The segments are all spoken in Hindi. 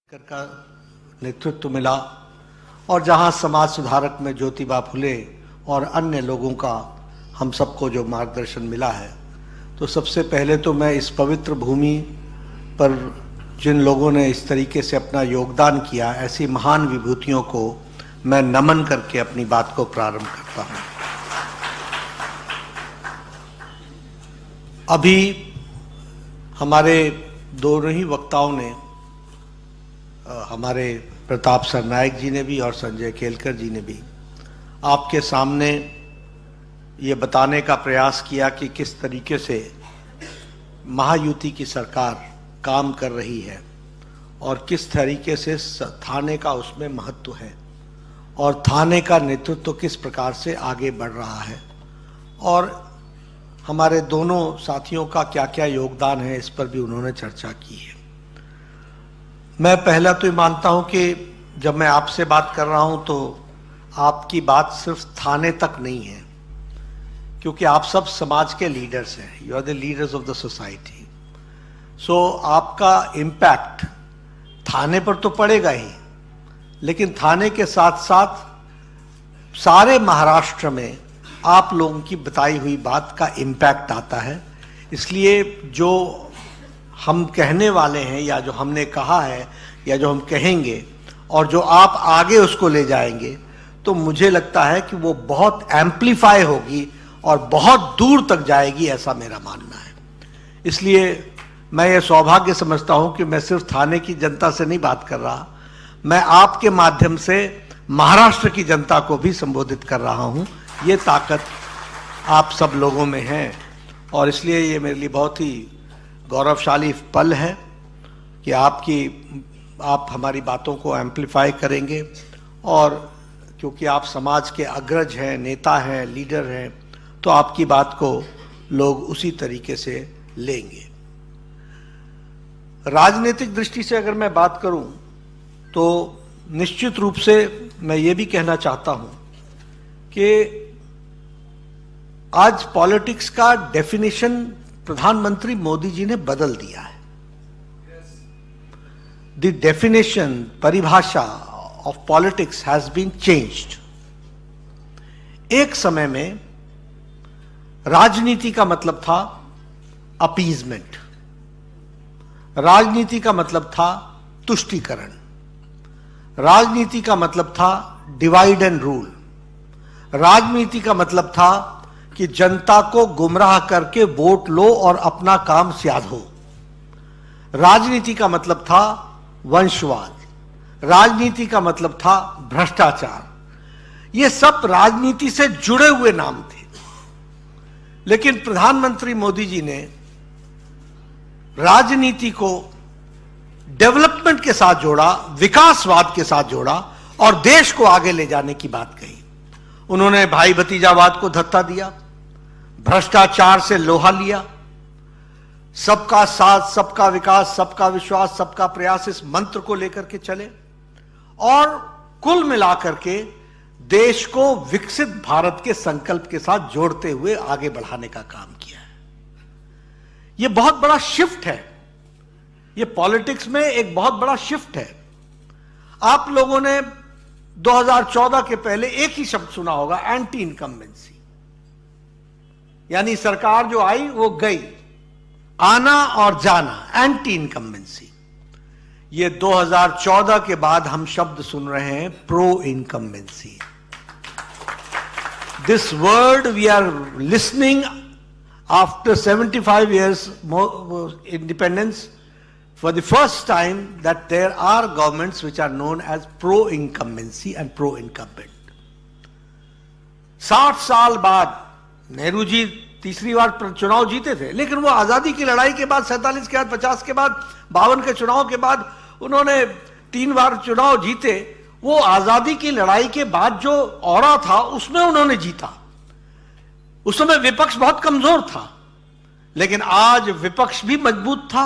का नेतृत्व मिला और जहां समाज सुधारक में ज्योतिबा फुले और अन्य लोगों का हम सबको जो मार्गदर्शन मिला है, तो सबसे पहले तो मैं इस पवित्र भूमि पर जिन लोगों ने इस तरीके से अपना योगदान किया, ऐसी महान विभूतियों को मैं नमन करके अपनी बात को प्रारंभ करता हूं। अभी हमारे दोनों ही वक्ताओं ने, हमारे प्रताप सरनायक जी ने भी और संजय केलकर जी ने भी आपके सामने ये बताने का प्रयास किया कि किस तरीके से महायुति की सरकार काम कर रही है और किस तरीके से थाने का उसमें महत्व है और थाने का नेतृत्व किस प्रकार से आगे बढ़ रहा है और हमारे दोनों साथियों का क्या क्या योगदान है, इस पर भी उन्होंने चर्चा की है। मैं पहला तो ये मानता हूं कि जब मैं आपसे बात कर रहा हूं तो आपकी बात सिर्फ थाने तक नहीं है, क्योंकि आप सब समाज के लीडर्स हैं। You are the leaders of the society. So आपका इम्पैक्ट थाने पर तो पड़ेगा ही, लेकिन थाने के साथ साथ सारे महाराष्ट्र में आप लोगों की बताई हुई बात का इम्पैक्ट आता है। इसलिए जो हम कहने वाले हैं या जो हमने कहा है या जो हम कहेंगे और जो आप आगे उसको ले जाएंगे, तो मुझे लगता है कि वो बहुत एम्प्लीफाई होगी और बहुत दूर तक जाएगी, ऐसा मेरा मानना है। इसलिए मैं ये सौभाग्य समझता हूं कि मैं सिर्फ थाने की जनता से नहीं बात कर रहा, मैं आपके माध्यम से महाराष्ट्र की जनता को भी संबोधित कर रहा हूं। ये ताकत आप सब लोगों में है और इसलिए ये मेरे लिए बहुत ही गौरवशाली पल है कि आप हमारी बातों को एम्प्लीफाई करेंगे और क्योंकि आप समाज के अग्रज हैं, नेता हैं, लीडर हैं, तो आपकी बात को लोग उसी तरीके से लेंगे। राजनीतिक दृष्टि से अगर मैं बात करूं तो निश्चित रूप से मैं ये भी कहना चाहता हूं कि आज पॉलिटिक्स का डेफिनेशन प्रधानमंत्री मोदी जी ने बदल दिया है। द डेफिनेशन, परिभाषा of politics has been changed. एक समय में राजनीति का मतलब था अपीजमेंट, राजनीति का मतलब था तुष्टीकरण, राजनीति का मतलब था डिवाइड एंड रूल, राजनीति का मतलब था कि जनता को गुमराह करके वोट लो और अपना काम स्याधो। राजनीति का मतलब था वंशवाद, राजनीति का मतलब था भ्रष्टाचार। ये सब राजनीति से जुड़े हुए नाम थे, लेकिन प्रधानमंत्री मोदी जी ने राजनीति को डेवलपमेंट के साथ जोड़ा, विकासवाद के साथ जोड़ा और देश को आगे ले जाने की बात कही। उन्होंने भाई भतीजावाद को धत्ता दिया, भ्रष्टाचार से लोहा लिया, सबका साथ, सबका विकास, सबका विश्वास, सबका प्रयास, इस मंत्र को लेकर के चले और कुल मिलाकर के देश को विकसित भारत के संकल्प के साथ जोड़ते हुए आगे बढ़ाने का काम किया है। यह बहुत बड़ा शिफ्ट है, यह पॉलिटिक्स में एक बहुत बड़ा शिफ्ट है। आप लोगों ने 2014 के पहले एक ही शब्द सुना होगा, एंटी इनकम्बेंसी, यानी सरकार जो आई वो गई, आना और जाना, एंटी इनकम्बेंसी। ये 2014 के बाद हम शब्द सुन रहे हैं pro incumbency. This word we are listening after 75 years independence for the first time, that there are governments which are known as pro-incumbency and pro-incumbent। 60 साल बाद नेहरू जी तीसरी बार चुनाव जीते थे, लेकिन वो आजादी की लड़ाई के बाद 47 के बाद, 50 के बाद, 52 के चुनाव के बाद उन्होंने 3 बार चुनाव जीते। वो आजादी की लड़ाई के बाद जो ऑरा था उसमें उन्होंने जीता। उस समय विपक्ष बहुत कमजोर था, लेकिन आज विपक्ष भी मजबूत था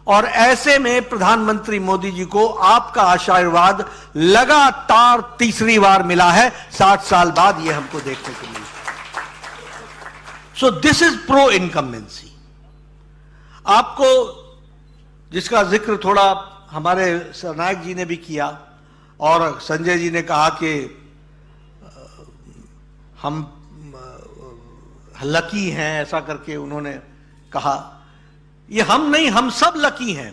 और ऐसे में प्रधानमंत्री मोदी जी को आपका आशीर्वाद लगातार तीसरी बार मिला है 60 साल बाद, यह हमको देखने को मिला। So this is pro incumbency. आपको जिसका जिक्र थोड़ा हमारे सरनायक जी ने भी किया और संजय जी ने कहा कि हम लकी हैं, ऐसा करके उन्होंने कहा। ये हम नहीं, हम सब लकी हैं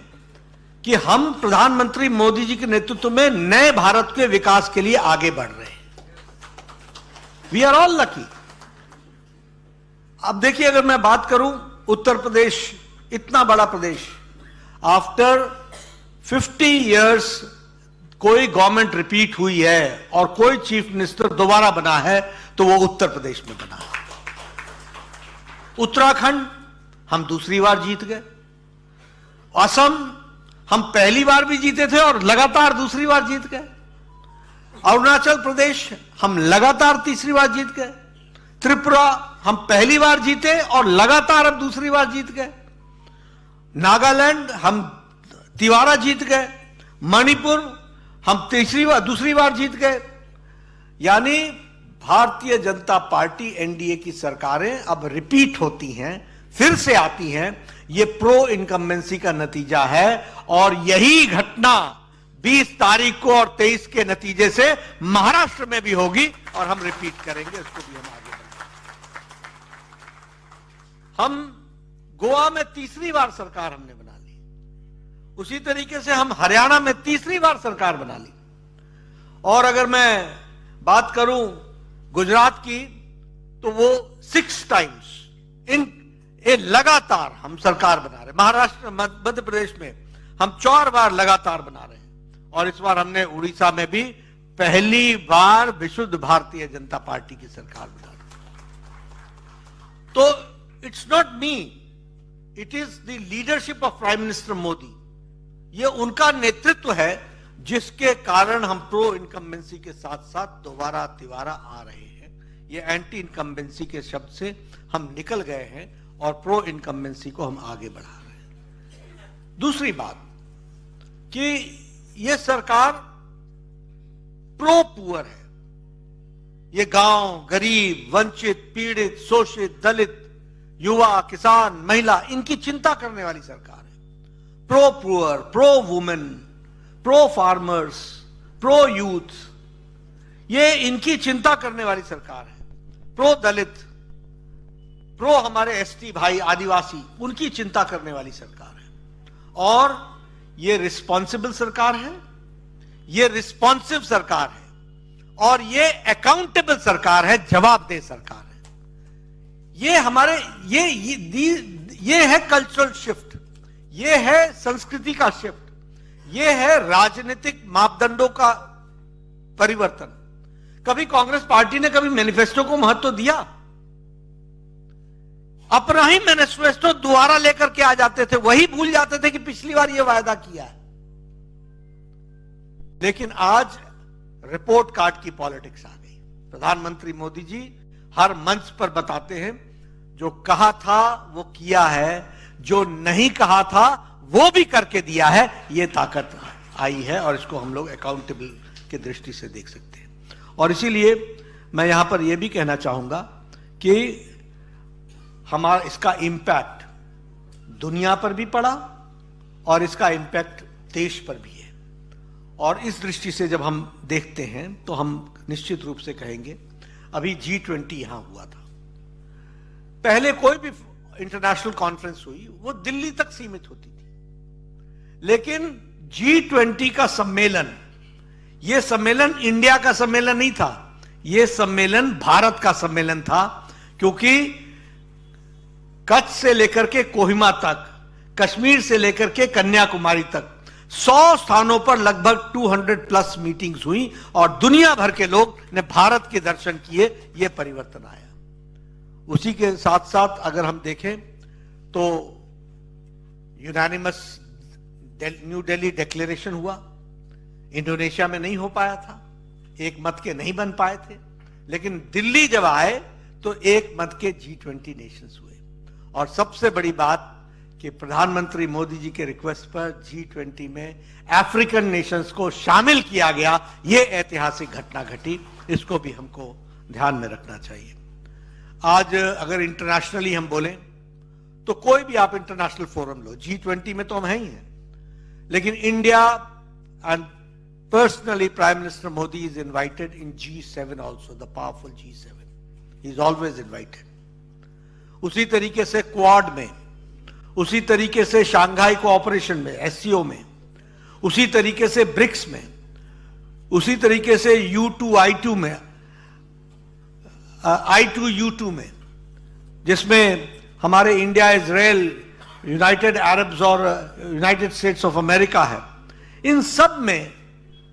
कि हम प्रधानमंत्री मोदी जी के नेतृत्व में नए भारत के विकास के लिए आगे बढ़ रहे हैं। We are all lucky. अब देखिए, अगर मैं बात करूं उत्तर प्रदेश, इतना बड़ा प्रदेश, आफ्टर 50 इयर्स कोई गवर्नमेंट रिपीट हुई है और कोई चीफ मिनिस्टर दोबारा बना है तो वो उत्तर प्रदेश में बना है। उत्तराखंड हम दूसरी बार जीत गए। असम हम पहली बार भी जीते थे और लगातार दूसरी बार जीत गए। अरुणाचल प्रदेश हम लगातार तीसरी बार जीत गए। त्रिपुरा हम पहली बार जीते और लगातार अब दूसरी बार जीत गए। नागालैंड हम तिवारा जीत गए। मणिपुर हम दूसरी बार जीत गए। यानी भारतीय जनता पार्टी एनडीए की सरकारें अब रिपीट होती हैं, फिर से आती हैं। ये प्रो इनकम्बेंसी का नतीजा है और यही घटना 20 तारीख को और 23 के नतीजे से महाराष्ट्र में भी होगी और हम रिपीट करेंगे, इसको भी हम आगे बढ़ेंगे। हम गोवा में तीसरी बार सरकार हमने बना ली, उसी तरीके से हम हरियाणा में तीसरी बार सरकार बना ली। और अगर मैं बात करूं गुजरात की, तो वो 6 टाइम्स लगातार हम सरकार बना रहे। महाराष्ट्र, मध्य प्रदेश में हम 4 बार लगातार बना रहे हैं और इस बार हमने उड़ीसा में भी पहली बार विशुद्ध भारतीय जनता पार्टी की सरकार बना रहे। तो it's not me, it is the leadership of prime minister Modi. ये उनका नेतृत्व है जिसके कारण हम प्रो इनकम्बेंसी के साथ साथ दोबारा तिवारा आ रहे हैं। ये एंटी इनकम्बेंसी के शब्द से हम निकल गए हैं और प्रो इनकम्बेंसी को हम आगे बढ़ा रहे हैं। दूसरी बात कि ये सरकार प्रो पुअर है। ये गांव, गरीब, वंचित, पीड़ित, शोषित, दलित, युवा, किसान, महिला, इनकी चिंता करने वाली सरकार है। Pro poor, pro women, pro farmers, pro youth, ये इनकी चिंता करने वाली सरकार है। प्रो दलित, प्रो हमारे एसटी भाई, आदिवासी, उनकी चिंता करने वाली सरकार है। और ये रिस्पॉन्सिबल सरकार है, ये रिस्पॉन्सिव सरकार है और ये अकाउंटेबल सरकार है, जवाबदेह सरकार है। ये हमारे ये है कल्चरल शिफ्ट, ये है संस्कृति का शिफ्ट, ये है राजनीतिक मापदंडों का परिवर्तन। कभी कांग्रेस पार्टी ने कभी मैनिफेस्टो को महत्व दिया? अपना ही मैनिफेस्टो दोबारा लेकर के आ जाते थे, वही भूल जाते थे कि पिछली बार ये वायदा किया है। लेकिन आज रिपोर्ट कार्ड की पॉलिटिक्स आ गई। प्रधानमंत्री मोदी जी हर मंच पर बताते हैं जो कहा था वो किया है, जो नहीं कहा था वो भी करके दिया है। ये ताकत आई है और इसको हम लोग अकाउंटेबल की दृष्टि से देख सकते हैं। और इसीलिए मैं यहां पर यह भी कहना चाहूंगा कि हमारा इसका इम्पैक्ट दुनिया पर भी पड़ा और इसका इम्पैक्ट देश पर भी है। और इस दृष्टि से जब हम देखते हैं तो हम निश्चित रूप से कहेंगे, अभी G20 यहां हुआ था। पहले कोई भी इंटरनेशनल कॉन्फ्रेंस हुई वो दिल्ली तक सीमित होती थी, लेकिन G20 का सम्मेलन, यह सम्मेलन इंडिया का सम्मेलन नहीं था, यह सम्मेलन भारत का सम्मेलन था। क्योंकि कच्छ से लेकर के कोहिमा तक, कश्मीर से लेकर के कन्याकुमारी तक 100 स्थानों पर लगभग 200+ मीटिंग्स हुई और दुनिया भर के लोग ने भारत के दर्शन किए। यह परिवर्तन आया। उसी के साथ साथ अगर हम देखें तो यूनानिमस न्यू दिल्ली डिक्लेरेशन हुआ। इंडोनेशिया में नहीं हो पाया था, एक मत के नहीं बन पाए थे, लेकिन दिल्ली जब आए तो एक मत के G20 नेशंस हुए। और सबसे बड़ी बात कि प्रधानमंत्री मोदी जी के रिक्वेस्ट पर G20 में अफ्रीकन नेशंस को शामिल किया गया। यह ऐतिहासिक घटना घटी, इसको भी हमको ध्यान में रखना चाहिए। आज अगर इंटरनेशनली हम बोलें तो कोई भी आप इंटरनेशनल फोरम लो, G20 में तो हम हैं ही हैं, लेकिन India and personally prime minister Modi is invited in G7 also, the powerful G7, he is always invited. उसी तरीके से क्वाड में, उसी तरीके से शंघाई कोऑपरेशन में, SCO में, उसी तरीके से ब्रिक्स में, उसी तरीके से U2I2 में, I2U2 में, जिसमें हमारे इंडिया, इजराइल, यूनाइटेड अरब्स और यूनाइटेड स्टेट्स ऑफ अमेरिका है, इन सब में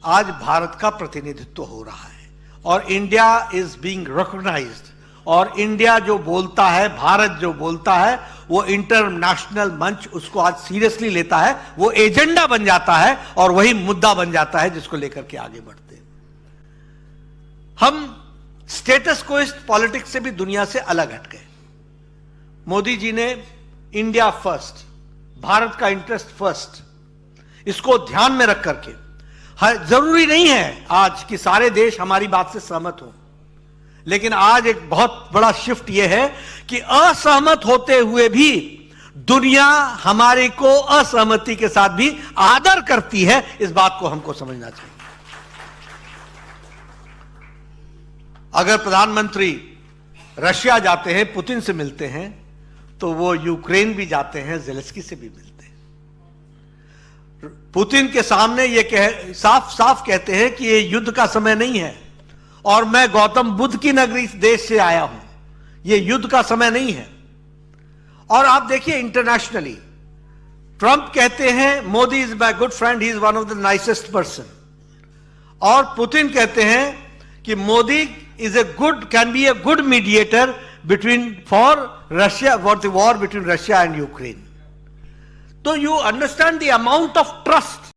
आज भारत का प्रतिनिधित्व हो रहा है और इंडिया इज बीइंग रिकॉग्नाइज्ड। और इंडिया जो बोलता है, भारत जो बोलता है, वो इंटरनेशनल मंच उसको आज सीरियसली लेता है, वो एजेंडा बन जाता है और वही मुद्दा बन जाता है जिसको लेकर के आगे बढ़ते हैं। हम स्टेटस कोइस्ट पॉलिटिक्स से भी दुनिया से अलग हट गए। मोदी जी ने इंडिया फर्स्ट, भारत का इंटरेस्ट फर्स्ट, इसको ध्यान में रख करके, जरूरी नहीं है आज कि सारे देश हमारी बात से सहमत हो, लेकिन आज एक बहुत बड़ा शिफ्ट यह है कि असहमत होते हुए भी दुनिया हमारे को असहमति के साथ भी आदर करती है। इस बात को हमको समझना चाहिए। अगर प्रधानमंत्री रशिया जाते हैं, पुतिन से मिलते हैं, तो वो यूक्रेन भी जाते हैं, ज़ेलेंस्की से भी मिलते हैं। पुतिन के सामने ये साफ साफ कहते हैं कि ये युद्ध का समय नहीं है और मैं गौतम बुद्ध की नगरी देश से आया हूं, ये युद्ध का समय नहीं है। और आप देखिए इंटरनेशनली, ट्रंप कहते हैं Modi is my good friend, he is one of the nicest person, और पुतिन कहते हैं कि Modi is a good, can be a good mediator between for Russia, for the war between Russia and Ukraine. तो you understand the amount of trust